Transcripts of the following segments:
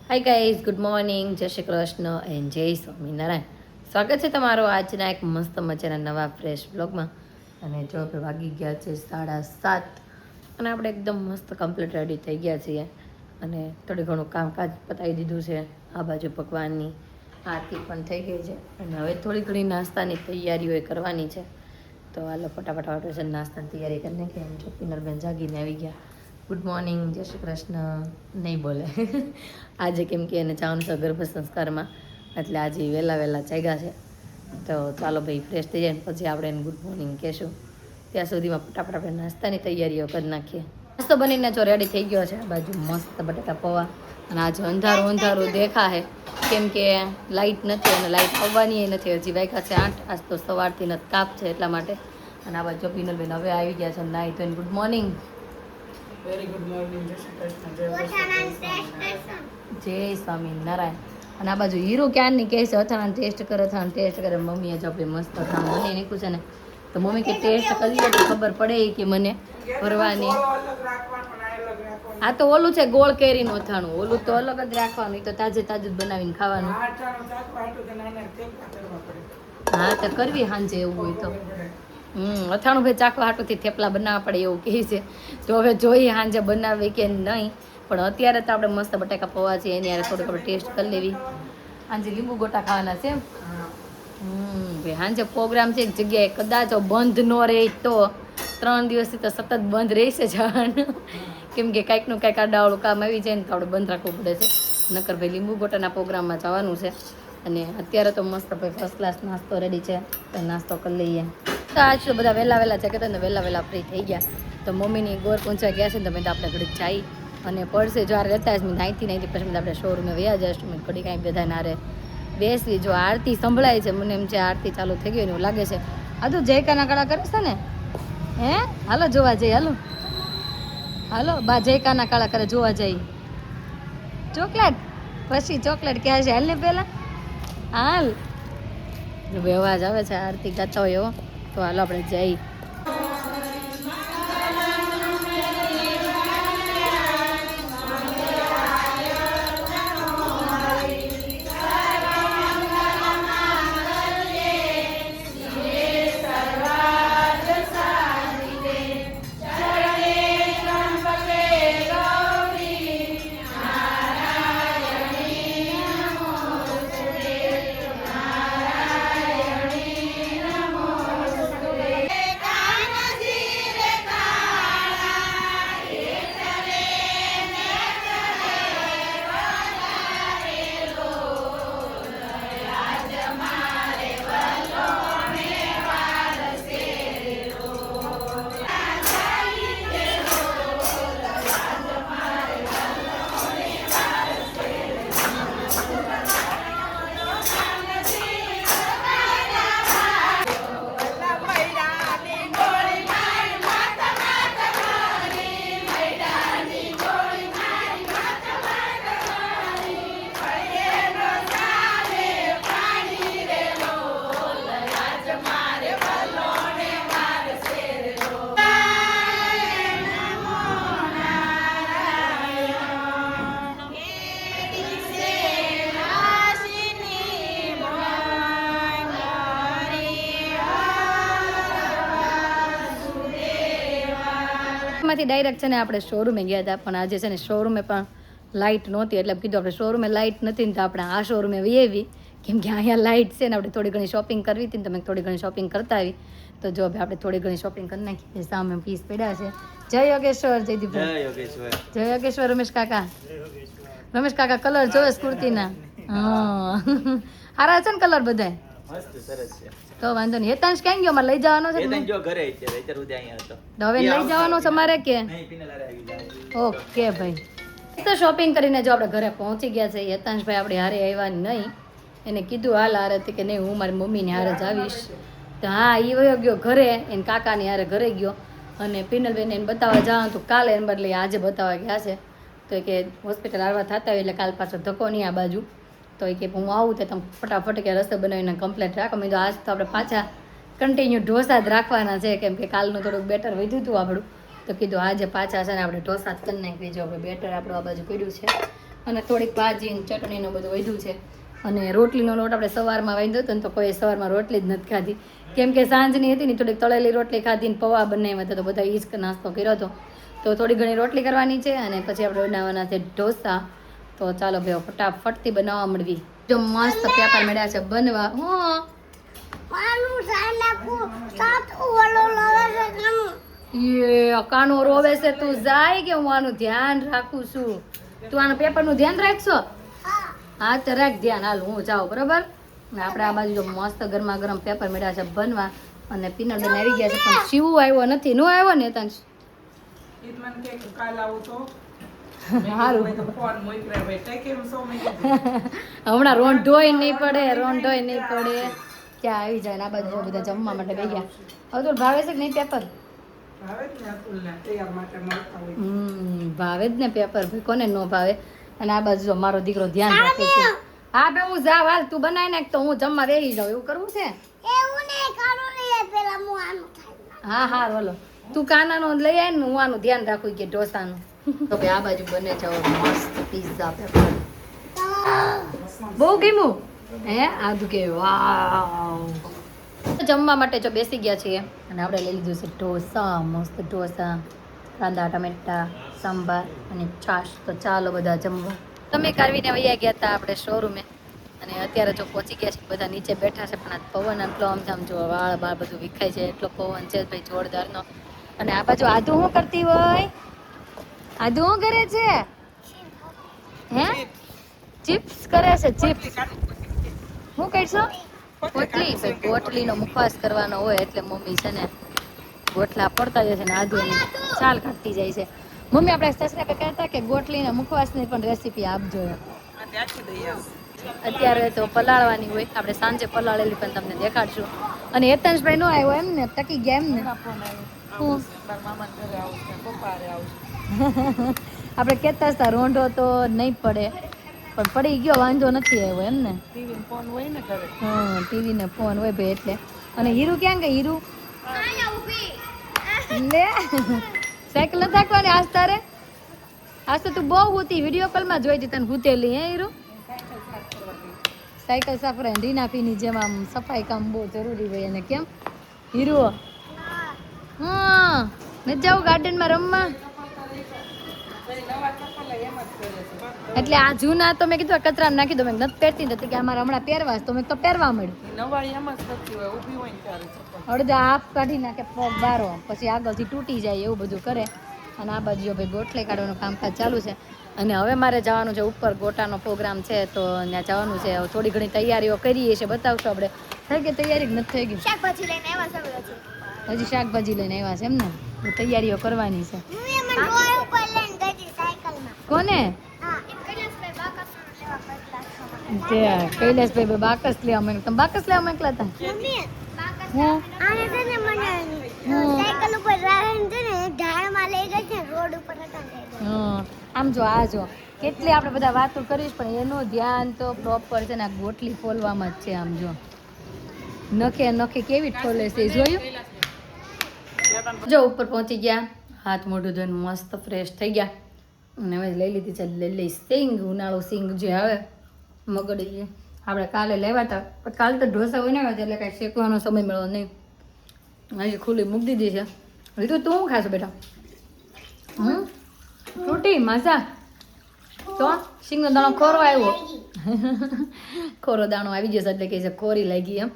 Hi guys, good morning, જય Shri Krishna and જય સ્વામિનારાયણ. સ્વાગત છે તમારો આજના એક મસ્ત મજાના નવા ફ્રેશ બ્લોગમાં. અને જો આપણે વાગી ગયા છે 7:30 અને આપણે એકદમ મસ્ત કમ્પ્લીટ રેડી થઈ ગયા છીએ અને થોડું ઘણું કામકાજ પતાવી દીધું છે. આ બાજુ ભગવાનની આરતી પણ થઈ ગઈ છે અને હવે થોડી ઘણી નાસ્તાની તૈયારીઓ કરવાની છે. તો હાલો ફટાફટ આપણે છે નાસ્તાની તૈયારી કરી નાખીએ. એમ જો પિનલબેન જાગીને આવી ગયા. ગુડ મોર્નિંગ, જય શ્રી કૃષ્ણ નહીં બોલે આજે, કેમ કે એને જવાનું છે ગર્ભ સંસ્કારમાં, એટલે આજે વહેલા જાગ્યા છે. તો ચાલો ભાઈ ફ્રેશ થઈ જાય ને પછી આપણે એને ગુડ મોર્નિંગ કહેશું. ત્યાં સુધીમાં ફટાફટ આપણે નાસ્તાની તૈયારીઓ કરી નાખીએ. નાસ્તો બનીને જો રેડી થઈ ગયો છે. આ બાજુ મસ્ત બટાકા પૌવા અને આજે અંધારું દેખાય કેમ કે લાઇટ નથી અને લાઇટ આવવાની નથી. હજી વાગ્યા છે 8. આજ તો સવારથી નથી કાપ છે એટલા માટે. અને આ બાજુ પિનલબેન હવે આવી ગયા છે નાઈ તો good morning. Very good morning, જય શ્રી કૃષ્ણ, જય સ્વામિનારાયણ. અને આ બાજુ હીરો ક્યારની કહે છે અથાણા ટેસ્ટ કરે. મમ્મીએ જો આપણે મસ્ત અથાણું બની નાખ્યું છે ને, તો મમ્મી કે ટેસ્ટ કરી લે તો ખબર પડે કે મને ભરવાની. આ તો ઓલું છે ગોળ કેરીનું અથાણું, ઓલું તો અલગ જ રાખવાનું, તો તાજે તાજું જ બનાવીને ખાવાનું. હા તો કરવી સાંજે એવું હોય તો. અથાણું ભાઈ ચાખવા હાટુથી થેપલા બનાવવા પડે એવું કહે છે. તો હવે જોઈએ સાંજે બનાવી કે નહીં, પણ અત્યારે તો આપણે મસ્ત બટાકા પૌવા છે એની યારે થોડુંક આપણે ટેસ્ટ કરી લેવી. સાંજે લીંબુ ગોટા ખાવાના છે. ભાઈ સાંજે પ્રોગ્રામ છે એક જગ્યાએ, કદાચ બંધ ન રહે તો 3 દિવસથી તો સતત બંધ રહેશે જવાનું, કેમ કે કાંઈકનું કાંઈક આડાવાળું કામ આવી જાય ને તો આપણે બંધ રાખવું પડે છે. નકર ભાઈ લીંબુ ગોટાના પ્રોગ્રામમાં જવાનું છે. અને અત્યારે તો મસ્ત ભાઈ ફર્સ્ટ ક્લાસ નાસ્તો રેડી છે, તો નાસ્તો કરી લઈએ. તો આજ તો બધા વહેલા જગ્યા ને વહેલા ફ્રી થઈ ગયા. તો મમ્મીની ગોર પહોંચવા ગયા છે ને તમે તો આપણે ઘડીક જઈ અને પડશે જો આ રહેતા જ મેં નાહીથી પછી આપણે શોરૂમે વયા જઈશું. મેં ઘડી કાંઈ બધા નારે બેસવી. જો આરતી સંભળાય છે મને એમ છે આરતી ચાલુ થઈ ગઈ એવું લાગે છે. આ તો જયકાના કળા કરે છે ને, હે હાલો જોવા જઈએ. હાલો બા જયકાના કાળા કરે જોવા જઈએ. ચોકલેટ પછી ચોકલેટ ક્યાં છે? હાલ ને પહેલાં હાલ અવાજ આવે છે આરતી ગાતા હોય એવો, તો હાલો આપણે જઈ. માંથી ડાયરેક્ટ છે ને આપણે શોરૂમે ગયા હતા, પણ આજે છે ને શોરૂમે પણ લાઇટ નહોતી, એટલે કીધું આપણે શોરૂમે લાઇટ નથી ને તો આપણે આ શોરૂમે આવી, કેમ કે અહીંયા લાઇટ છે ને આપણે થોડી ઘણી શોપિંગ કરવી હતી ને તમે થોડી ઘણી શોપિંગ કરતા આવી. તો જો આપણે થોડી ઘણી શોપિંગ કરી નાખીએ. સામે પીસ પડ્યા છે. જય યોગેશ્વર, જય યોગેશ્વર. રમેશ કાકા કલર જોવે કુર્તીના. હા સારા છે ને કલર બધા? તો વાંધો નહીં. હેતાંશ ક્યાં ગયો? મારે લઈ જવાનો છે. હવે લઈ જવાનો છે મારે કે? ઓકે ભાઈ. તો શોપિંગ કરીને જો આપણે ઘરે પહોંચી ગયા છે. હેતાંશભાઈ આપણે હારે આવ્યા નહીં, એને કીધું હાલ હારે કે નહીં હું મારી મમ્મીને હારે જ આવીશ. તો હા એ વયો ગયો ઘરે, એને કાકાની હારે ઘરે ગયો. અને પિનલબેન એને બતાવવા જવાનું તો કાલે એને બદલે આજે બતાવવા ગયા છે. તો કે હોસ્પિટલ આવવા થતા હોય એટલે કાલ પાછો ધક્કો નહીં આ બાજુ. તો એ કે હું આવું તો તમે ફટાફટ કે રસ્તે બનાવીને કમ્પ્લેટ રાખો. મેં તો આજ તો આપણે પાછા કન્ટિન્યુ ઢોસા જ રાખવાના છે, કેમ કે કાલનું થોડુંક બેટર વધ્યું હતું આપણું. તો કીધું આજે પાછા છે ને આપણે ઢોસા જ કરી નાખી. જો આપણે બેટર આપણું આ બાજુ પડ્યું છે અને થોડીક ભાજી ને ચટણીનું બધું વધ્યું છે. અને રોટલીનો લોટ આપણે સવારમાં વાંધો હતો ને તો કોઈ સવારમાં રોટલી જ નથી ખાધી, કેમ કે સાંજની હતી ને થોડીક તળેલી રોટલી ખાધી ને પૌવા બનાવ્યા હતા, તો બધા ઈજ નાસ્તો કર્યો હતો. તો થોડી ઘણી રોટલી કરવાની છે અને પછી આપણે બનાવવાના છે ઢોસા. તો ચાલો ભાઈ ફટાફટથી બનાવવા મળવી. જો મસ્ત પેપર મળ્યા છે બનવા. કાનો રોવે છે, તું જાય કે હું આનું ધ્યાન રાખું છું? તું આનું પેપરનું ધ્યાન રાખશો? હા તો રાખ ધ્યાન. હાલ હું જાઉં, બરાબર. આપણે આ બાજુ જો મસ્ત ગરમા ગરમ પેપર મળ્યા છે બનવા અને પીનટ બેન આવી ગયા છે, પણ શિવ આવ્યો નથી. નો આવ્યો ને તને? હમણાં રોંઢોય નહીં પડે, રોંઢોય નહીં પડે. ક્યાં આવી જાય ને આ બાજુ બધા જમવા માટે બે ગયા. હવે તો ભાવે છે કે નહીં પેપર? ભાવે જ ને પેપર, કોને ન ભાવે. અને આ બાજુ મારો દીકરો ધ્યાન રાખે છે. હા બે હું જાવ, હાલ તું બનાવી નાખ તો હું જમવા બેસી જાઉં. એવું કરવું છે? હા હા બોલો, તું કાનાનો લઈ આય ને હું આનું ધ્યાન રાખું કે ઢોસાનું. તો ભાઈ આ બાજુ બને છે મસ્ત પિઝા પેપર. બહુ ગમ્યું હે? આદુ કે વાવ. જમવા માટે જો બેસી ગયા છીએ અને આપણે લઈ લીધું છે ઢોસા, મસ્ત ઢોસા, કાંદા ટમેટા, સંભાર અને છાશ. તો ચાલો બધા જમવા. તમે કારવીને વૈયા ગયા હતા આપણે શોરૂમે અને અત્યારે જો પહોંચી ગયા છે. બધા નીચે બેઠા છે, પણ આ પવન એટલો આમ જો વાળ બાળ બધું વિખાય છે, એટલો પવન છે ભાઈ જોરદારનો. અને આ બાજુ આદુ શું કરતી હોય? આદુ શું કરે છે? હે ચિપ્સ કરે છે, ચિપ્સ. શું કરશો? ગોટલી. ભાઈ ગોટલીનો મુખવાસ કરવાનો હોય એટલે મમ્મી છે ને ગોટલા પડતા જાય છે ને આદુની છાલ કાઢતી જાય છે. મમ્મી આપણે સસરા કહેતા હતા કે ગોટલીના મુખવાસની પણ રેસીપી આપજો. અત્યારે તો પલાળવાની હોય, આપણે સાંજે પલાળેલી પણ તમને દેખાડશું. અને હેતંશભાઈ નો આવ્યો એમ ને? ટકી ગયા એમ ને? આપણે કહેતા હતા રોંઢો તો નહીં પડે, પણ પડી ગયો, વાંધો નથી આવ્યો એમ ને? હા ટીવી ને ફોન હોય ભાઈ એટલે. અને હીરુ ક્યાં ગઈ? હીરુ લે સાયકલ નથી હાંકવાની આજ તારે? આજ તો તું બહુ હતી, વિડીયો કોલમાં જોઈ હતી તને ભૂતેલી. હે હીરુ? સાયકલ સાફ કરે રીના પીની જેમ આમ સફાઈ કામ બહુ જરૂરી હોય. અને કેમ હીરુ? હા નથી જાવ ગાર્ડનમાં રમવા? એટલે આ જૂના તો મેં કીધું કચરા નાખી દો, મેં નથી પહેરતી નથી કે અમારે હમણાં પહેરવા તો મેં તો પહેરવા મળ્યું. અડધા હાફ કાઢી નાખે પગ બારો, પછી આગળથી તૂટી જાય એવું બધું કરે. અને આ બાજુ ભાઈ ગોટલે કાઢવાનું કામકાજ ચાલુ છે. અને હવે મારે જવાનું છે ઉપર, ગોટાનો પ્રોગ્રામ છે તો ત્યાં જવાનું છે. થોડી ઘણી તૈયારીઓ કરીએ છીએ, બતાવશું આપણે. થઈ ગઈ તૈયારી? નથી થઈ ગઈ. શાકભાજી લઈને આવ્યા છે. હજી શાકભાજી લઈને આવ્યા છે એમ ને? તૈયારીઓ કરવાની છે. કોને? કૈલાસભાઈ બાકસ લેવા માંગે. તમે બાકસ લેવા માંગલા હતા? આમ જો આ જો કેટલી આપણે બધા વાતો કરીશ, પણ એનું ધ્યાન તો પ્રોપર છે ને ગોટલી ફોલવામાં જ છે. આમ જો નખે નખે કેવી ખોલે છે, જોયું? જો ઉપર પહોંચી ગયા, હાથ મોઢું ધોઈને મસ્ત ફ્રેશ થઈ ગયા અને હવે લઈ લીધી છે લીલી સિંગ. ઉનાળો સિંગ જે આવે મગડી, આપણે કાલે લેવા હતા, પણ કાલે તો ઢોસા બનાવ્યા હતા એટલે કાંઈ શેકવાનો સમય મળ્યો નહીં. હજી ખુલ્લી મૂકી દીધી છે. રીતુ તું શું ખાશો બેટા? ફ્રૂટી માસા તો સિંગનો દાણો ખોરો આવ્યો. ખોરો દાણો આવી જશે એટલે કે છે ખોરી લાગી એમ.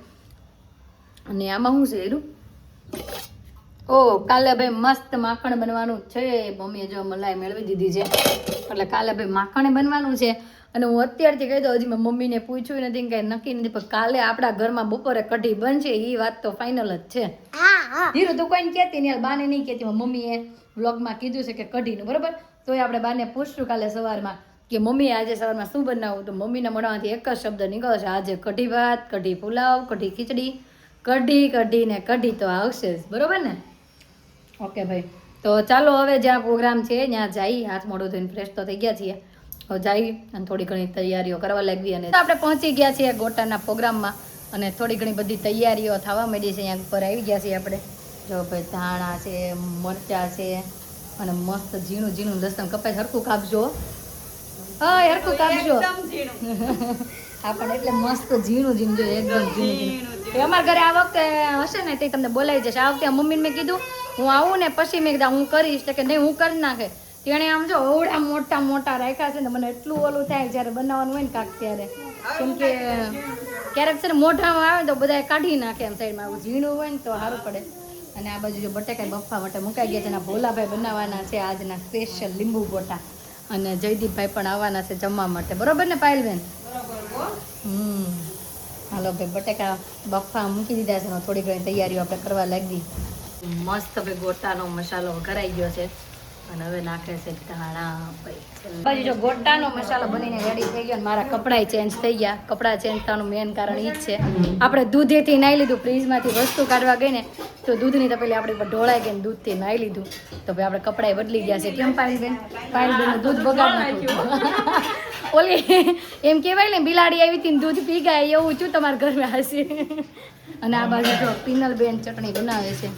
અને આમાં શું છે એરું? ઓ કાલે ભાઈ મસ્ત માખણ બનવાનું છે. મમ્મીએ જો મલાઈ મેળવી દીધી છે એટલે કાલે ભાઈ માખણ બનવાનું છે. અને હું અત્યારથી કહી દઉં, હજી મેં મમ્મીને પૂછ્યું નથી, કાંઈ નક્કી નથી, પણ કાલે આપણા ઘરમાં બપોરે કઢી બનશે એ વાત તો ફાઇનલ જ છે. ધીરું તું કોઈને કહેતી નહીં, બાને નહીં કહેતી. મમ્મીએ વ્લોગમાં કીધું છે કે કઢીનું, બરાબર? તોય આપણે બાને પૂછશું કાલે સવારમાં કે મમ્મી આજે સવારમાં શું બનાવું, તો મમ્મીના મોઢામાંથી એક જ શબ્દ નીકળશે, આજે કઢી ભાત, કઢી પુલાવ, કઢી ખીચડી, કઢી ને કઢી તો આવશે જ, બરોબર ને? ઓકે ભાઈ, તો ચાલો હવે જ્યાં પ્રોગ્રામ છે ત્યાં જઈ. હાથ મોઢું ધોઈને ફ્રેશ તો થઈ ગયા છીએ, હવે જઈ અને થોડી ઘણી તૈયારીઓ કરવા લાગવી. અને આપણે પહોંચી ગયા છીએ ગોટાના પ્રોગ્રામમાં અને થોડી ઘણી બધી તૈયારીઓ થવા માંડી છે. અહીંયા ઉપર આવી ગયા છીએ આપણે. જો ભાઈ ધાણા છે, મરચાં છે અને મસ્ત ઝીણું ઝીણું લસણ કપાય. સરખું કાપજો હા હરખું કાપજો એકદમ ઝીણું. આપણને એટલે મસ્ત ઝીણું ઝીણું જોઈએ એકદમ ઝીણું ઝીણું અમારા ઘરે આ વખતે હશે ને તે તમને બોલાવી જશે આ વખતે મમ્મીને મેં કીધું હું આવું ને પછી મેં કીધું હું કરીશ તો કે નહીં હું કરી નાખે તેણે આમ જો અવડા મોટા મોટા રાખ્યા છે ને મને એટલું ઓલું થાય જ્યારે બનાવવાનું હોય ને કાંક ત્યારે કેમ કે ક્યારેક છે ને મોઢામાં આવે ને તો બધા કાઢી નાખે એમ સાઈડમાં આવું ઝીણું હોય ને તો સારું પડે અને આ બાજુ જો બટેકા બફા માટે મુકાઈ ગયા છે એના ભોલાભાઈ બનાવવાના છે આજના સ્પેશિયલ લીંબુ ગોટા અને જયદીપભાઈ પણ આવવાના છે જમવા માટે બરોબર ને પાયલબેન હાલો ભાઈ બટેકા બફા મૂકી દીધા છે થોડી ઘણી તૈયારીઓ આપણે કરવા લાગી મસ્ત ભાઈ ગોટાનો મસાલો વઘરાઈ ગયો છે અને હવે નાખે છે ધાણા ભાઈ જો ગોટાનો મસાલો બનીને રેડી થઈ ગયો અને મારા કપડાં ચેન્જ થઈ ગયા કપડાં ચેન્જ થવાનું મેન કારણ એ જ છે આપણે દૂધેથી નાહી લીધું ફ્રીજમાંથી વસ્તુ કાઢવા ગઈ ને તો દૂધની તો પેલી આપણી પર ઢોળાઈ ગઈ ને દૂધથી નાહી લીધું તો ભાઈ આપણે કપડાં બદલી ગયા છે કેમ પાયલબેન દૂધ બગાડ નાખ્યું ઓલી એમ કહેવાય ને બિલાડી આવી હતી ને દૂધ પી ગયા એવું છું તમારા ઘરમાં હશે અને આ બાજુ જો પિનલબેન ચટણી બનાવે છે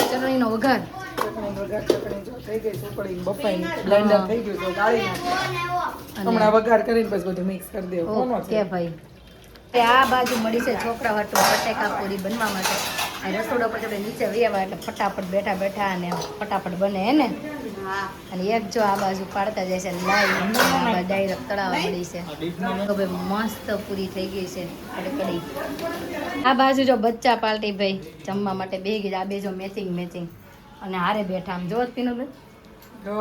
ચટણીનો વઘાર થઈ ગઈ સુકડી બફાઈ બ્લેન્ડર થઈ ગયું છે ગાળી નાખી હમણાં વઘાર કરીને પછી બધું મિક્સ કરી દેવું કોનો છે ઓકે ભાઈ તે આ બાજુ મળી છે છોકરા હાટુ બટેકા પૂરી બનવા માટે આ રસોડા પર આપણે નીચે વેવા એટલે ફટાફટ બેઠા બેઠા અને ફટાફટ બને હે ને અને એક જો આ બાજુ પાડતા જાય છે લાઈવ આ બાજુ ડાયરેક્ટ તળાવ મળી છે તો ભાઈ મસ્ત પૂરી થઈ ગઈ છે કડકડી આ બાજુ જો બચ્ચા પાર્ટી ભાઈ જમવા માટે બે ગઈ આ બે જો મેચિંગ અને હારે બેઠા આમ જોત પીનું બેન જો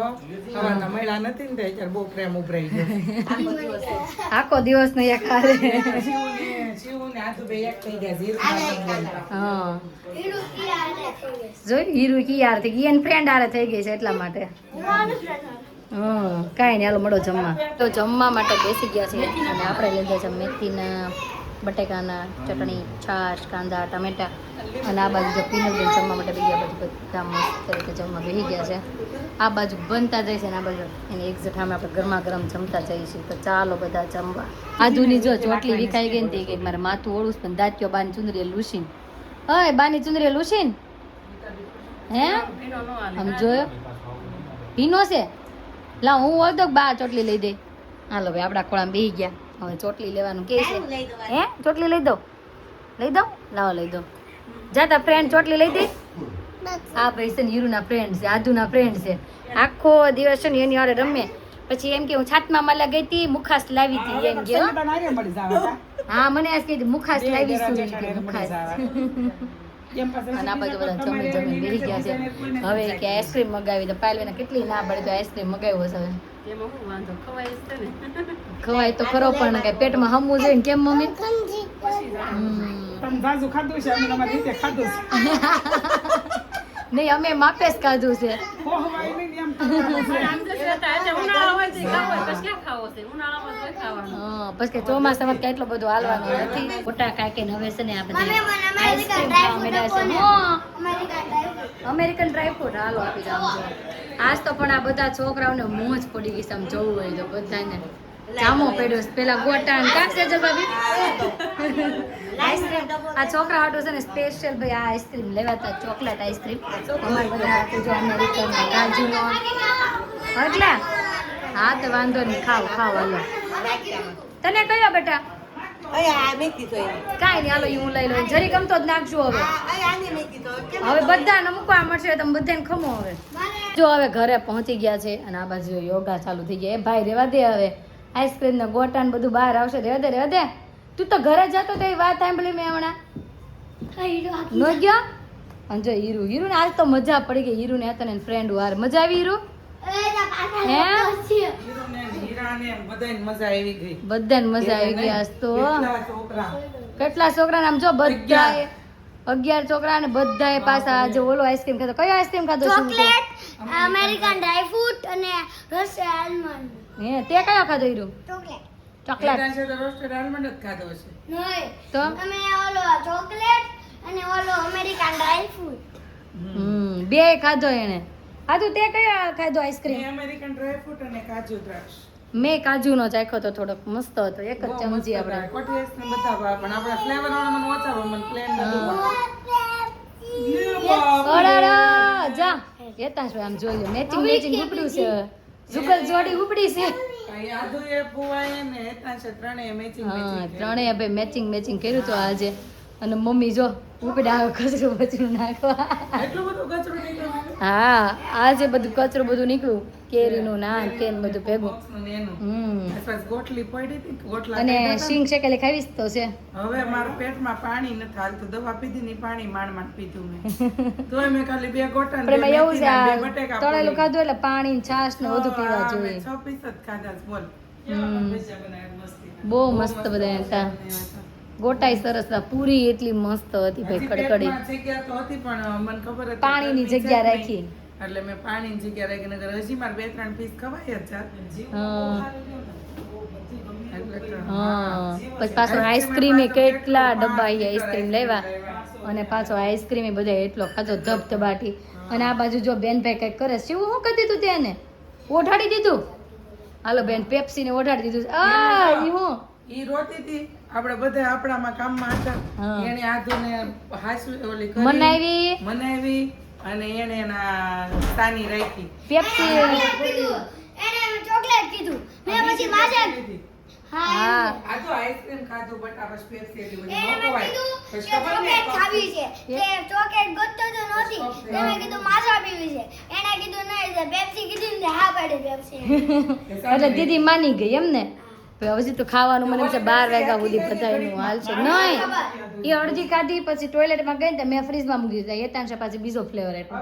સવારના મહિલા નથી ને ત્યારે બહુ પ્રેમ ઉભરાઈ ગયો આખો દિવસ નો એક હારે શિવને આધુ બે એક થઈ ગયા ઝીર હા જોઈ હીરુ કી યાર થઈ ગઈ ફ્રેન્ડ હારે થઈ ગઈ છે એટલા માટે કાંઈ નહીં હાલો મળો જમવા તો જમવા માટે બેસી ગયા છે અને આપણે લીધા છે મેથીના બટેકાના ચટણી છાશ કાંદા ટમેટા અને આ બાજુ જો પીનલબેન જમવા માટે બેસી ગયા પછી બધા મસ્ત રીતે જમવા બેસી ગયા છે આ બાજુ બનતા જાય છે ને આ બાજુ એની એક્ઝેક્ટ સામે આપણે ગરમા ગરમ જમતા જઈએ છીએ તો ચાલો બધા જમવા આધુની જો ચોટલી વિખાઈ ગઈ ને તે કે મારે માથું ઓળું પણ દાંત્યો બાની ચુંદરીએ લૂસીન હય બાની ચુંદરીએ લૂસીન હે આમ જોયો ભીનો છે લા હું હોય તો બા ચોટલી લઈ દે હાલો ભાઈ આપણા ખોળામાં બેસી ગયા હવે ચોટલી લેવાનું કે છે હે ચોટલી લઈ દો લાવો લઈ દો જાતા ફ્રેન્ડ ચોટલી લઈ દે આ ભાઈ છે ને હીરુના ફ્રેન્ડ છે આધુના ફ્રેન્ડ છે આખો દિવસ છે ને એની હારે રમે પછી એમ કે હું છાતમાં મળ્યા ગઈ હતી મુખાસ લાવી હતી એમ કે હા મને આજ કીધું મુખાસ લાવી છું મુખાસ અને આ બધું બધા જમી બેસી ગયા છે હવે કે આઈસ્ક્રીમ મગાવી તો પાયલવેને કેટલી ના પડે તો આઈસ્ક્રીમ મગાવ્યો છે હવે ખવાય તો ખરો પણ કઈ પેટમાં હમવું જોઈએ ને કેમ મમ્મી નહીં અમે માપે જ ખાધું છે પછી ચોમાસામાં કેટલો બધો હાલવાનો નથી ખોટા કાંઈ હવે છે ને આ બધી આઈસ્ક્રીમ ખાવા મળ્યા છે અમેરિકન ડ્રાયફ્રૂટ હાલો આપી જાવ આજ તો પણ આ બધા છોકરાઓને મોજ પડી ગઈ છે આમ જોવું હોય તો બધાને જામો પડ્યો પેલા ગોટા કાંક સેજલ ભાભી આઈસ્ક્રીમ આ છોકરા હાટો છે ને સ્પેશિયલ ભાઈ આ આઈસ્ક્રીમ લેવાતા ચોકલેટ આઈસ્ક્રીમ અમારે બધા હાટું જો અમેરિકન કાજુનો એટલે હા તો વાંધો નહીં ખાવ હાલો તને કયો બેટા કાંઈ નહીં હાલો હું લઈ લઉં જરી ગમતો જ નાખજો હવે બધાને મૂકવા મળશે તમે બધાને ખમો હવે જો હવે ઘરે પહોંચી ગયા છે અને આ બાજુ યોગા ચાલુ થઈ ગયા એ ભાઈ રેવા દે હવે આઈસ્ક્રીમ ને ગોટા ને બધું બહાર આવશે રેવા દે તું તો ઘરે જતો તો એ વાત સાંભળી મેં હમણાં નો ગયો અને જો હીરુ ને આજ તો મજા પડી ગઈ હીરુ ને હતા ને ફ્રેન્ડ વાર મજા આવી હીરુ બધાને મજા આવી ગઈ આજ તો કેટલા છોકરા આમ જો બધા 11 છોકરા ને બધાએ પાછા આજે ઓલો આઈસ્ક્રીમ ખાધો કયો આઈસ્ક્રીમ ખાધો ચોકલેટ અમેરિકન ડ્રાય ફ્રૂટ અને રશિયન આલમંડ હે તે કયો ખાધો હીરુ ચોકલેટ રોસ્ટેડ આલમંડ જ ખાધો છે નહીં તો અમે ઓલો ચોકલેટ અને ઓલો અમેરિકન ડ્રાય ફ્રૂટ બે ખાધો એને આદુ તે કયો ખાધો આઈસ્ક્રીમ અમેરિકન ડ્રાય ફ્રૂટ અને કાજુ દ્રાક્ષ મેં કાજુનો ચાખ્યો તો થોડોક મસ્ત હતો એક જ ચમચી આપણે કોઠી આઈસ્ક્રીમ બધા ભાવે પણ આપણે ફ્લેવર વાળા મને ઓછા ભાવે મને પ્લેન જા એતા શું આમ જોયું મેચિંગ ઉપડ્યું છે જુગલ જોડી ઉપડી છે અહીં આદુએ, પુવાએ ને હેતાંશે ત્રણેય matching હા matching ત્રણેય ભાઈ મેચિંગ કર્યું તો આજે અને મમ્મી જો ઉપડા કચરું બચરું નાખવા એટલું બધું કચરો નીકળ્યો હા આજે બધું કચરું બધું નીકળ્યું કેરીનું ના તે ને બધું ભેગું બોક્સનું ને એનું હમ આસપાસ ગોટલી પડી હતી કે ગોટલા અને કાઢ્યા હતા સિંગ શેકેલી ખાવીશ તો છે ને. હવે મારા પેટમાં પાણી નથી હાલતું દવા પીધી ની પાણી માંડ પીધું મેં તોય મેં ખાલી 2 ગોટા ને પણ બે એમાં એવું છે મેથીના, આ બે બટેકા તળેલું ફોડી. ખાધું એટલે પાણી ને છાશ ને બધું પીવા હા, જોઈએ મેં 6 પીસ જ ખાધા છે, બોલ બહુ મસ્ત બધા હતા ગોટાઈ સરસ હતા પૂરી એટલી મસ્ત હતી ભાઈ કડકડી પેટમાં જગ્યા તો હતી પણ મને ખબર હતી પાણીની ગરમી છે જગ્યા જ રાખી. નહીં. એટલે મેં પાણીની જગ્યા રાખી નગર હજી મારે 2-3 પીસ ખવાય જ જાત. હા એટલે તો, હા પછી પાછો આઈસ્ક્રીમ કેટલા ડબ્બા આઈસ્ક્રીમ લેવા અને પાછો આઈસ્ક્રીમ બધા એટલો ખાધો ધબધબાટી અને આ બાજુ જો બેન ભાઈ કઈક કરે શું શું કરી દીધું તેને ઓઢાડી દીધું હાલો બેન પેપ્સી ને ઓઢાડી દીધું આ ઈ હું ઈ રોતી હતી આપણે બધા આપણામાં કામમાં હતા હા. એને આધુને હાસુ ઓલી કરી મનાવી મનાવી અને એને એના તાની રાખી પેપ્સી એને ચોકલેટ કીધું મેં પછી માજા હા હા આ તો આઈસ્ક્રીમ ખાધું બટ આ બસ પેપ્સી એટલી બધી એને ન મેં ખવાય. કીધું પછી કે ખબર નહીં, ચોકલેટ ખાવી છે તે ચોકલેટ ગોતતો તો નહોતી તે મેં કીધું માજા પીવી છે એને કીધું નહીં તે પેપ્સી કીધી ને તે હા પાડી પેપ્સી એટલે દીદી માની ગઈ એમ ને હજી તો ખાવાનું મને એમ છે 12 વાગ્યા સુધી બધાયનું હાલ છે નહીં એ અડધી ખાધી પછી ટોયલેટમાં ગઈ ને તો મેં ફ્રીજમાં મૂકી દીધા એતાંશે પાછી બીજો ફ્લેવર આપ્યો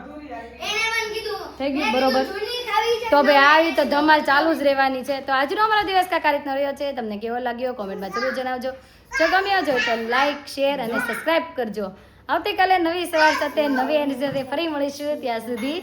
એને મને કીધું થઈ ગયું મેં બરોબર કીધું જૂની ખાવી છે તો ભાઈ આવી તો ધમાલ ચાલુ જ રહેવાની છે તો આજનો અમારો દિવસ કાંઈ રીતનો રહ્યો છે તમને કેવો લાગ્યો કોમેન્ટમાં જરૂર જણાવજો જો ગમ્યો હોય તો લાઈક શેર અને સબસ્ક્રાઇબ કરજો આવતીકાલે નવી સવાર સાથે નવી એની સાથે ફરી મળીશું ત્યાં સુધી